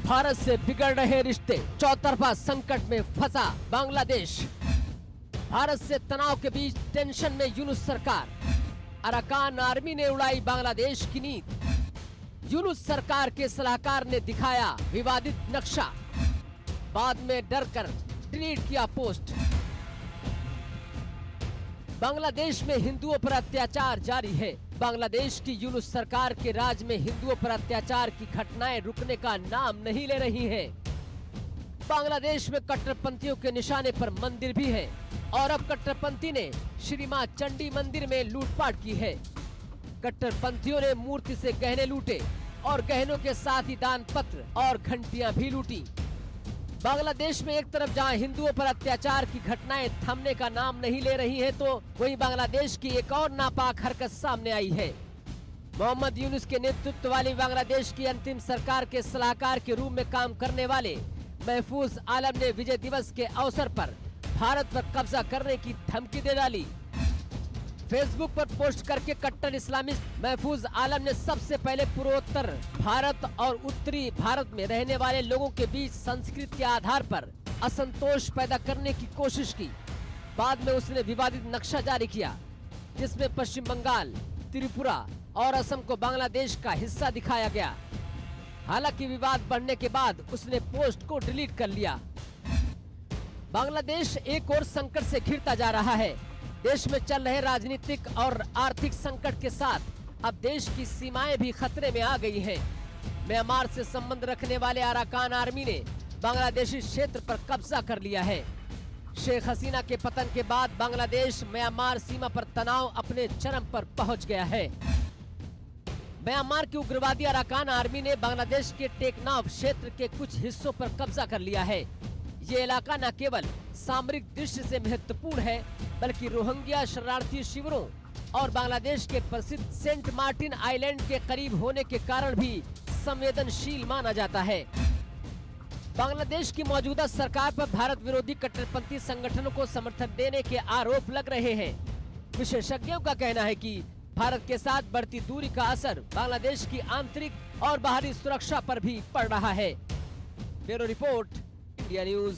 भारत से बिगड़ रहे रिश्ते, चौतरफा संकट में फंसा बांग्लादेश। भारत से तनाव के बीच टेंशन में यूनुस सरकार। अराकान आर्मी ने उड़ाई बांग्लादेश की नींद। यूनुस सरकार के सलाहकार ने दिखाया विवादित नक्शा, बाद में डरकर डिलीट किया पोस्ट। बांग्लादेश में हिंदुओं पर अत्याचार जारी है। बांग्लादेश की यूनुस सरकार के राज में हिंदुओं पर अत्याचार की घटनाएं रुकने का नाम नहीं ले रही हैं। बांग्लादेश में कट्टरपंथियों के निशाने पर मंदिर भी है और अब कट्टरपंथी ने श्री मां चंडी मंदिर में लूटपाट की है। कट्टरपंथियों ने मूर्ति से गहने लूटे और गहनों के साथ ही दान पत्र और घंटियां भी लूटी। बांग्लादेश में एक तरफ जहां हिंदुओं पर अत्याचार की घटनाएं थमने का नाम नहीं ले रही हैं, तो वहीं बांग्लादेश की एक और नापाक हरकत सामने आई है। मोहम्मद यूनुस के नेतृत्व वाली बांग्लादेश की अंतिम सरकार के सलाहकार के रूप में काम करने वाले महफूज आलम ने विजय दिवस के अवसर पर भारत पर कब्जा करने की धमकी दे डाली। फेसबुक पर पोस्ट करके कट्टर इस्लामिस्ट महफूज आलम ने सबसे पहले पूर्वोत्तर भारत और उत्तरी भारत में रहने वाले लोगों के बीच संस्कृति के आधार पर असंतोष पैदा करने की कोशिश की। बाद में उसने विवादित नक्शा जारी किया, जिसमें पश्चिम बंगाल, त्रिपुरा और असम को बांग्लादेश का हिस्सा दिखाया गया। हालांकि विवाद बढ़ने के बाद उसने पोस्ट को डिलीट कर लिया। बांग्लादेश एक और संकट से घिरता जा रहा है। देश में चल रहे राजनीतिक और आर्थिक संकट के साथ अब देश की सीमाएं भी खतरे में आ गई हैं। म्यांमार से संबंध रखने वाले अराकान आर्मी ने बांग्लादेशी क्षेत्र पर कब्जा कर लिया है। शेख हसीना के पतन के बाद बांग्लादेश म्यांमार सीमा पर तनाव अपने चरम पर पहुंच गया है। म्यांमार की उग्रवादी अराकान आर्मी ने बांग्लादेश के टेकनाफ क्षेत्र के कुछ हिस्सों पर कब्जा कर लिया है। ये इलाका न केवल सामरिक दृष्टि से महत्वपूर्ण है, बल्कि रोहिंग्या शरणार्थी शिविरों और बांग्लादेश के प्रसिद्ध सेंट मार्टिन आइलैंड के करीब होने के कारण भी संवेदनशील माना जाता है। बांग्लादेश की मौजूदा सरकार पर भारत विरोधी कट्टरपंथी संगठनों को समर्थन देने के आरोप लग रहे हैं। विशेषज्ञों का कहना है कि भारत के साथ बढ़ती दूरी का असर बांग्लादेश की आंतरिक और बाहरी सुरक्षा पर भी पड़ रहा है। Bureau report, India news.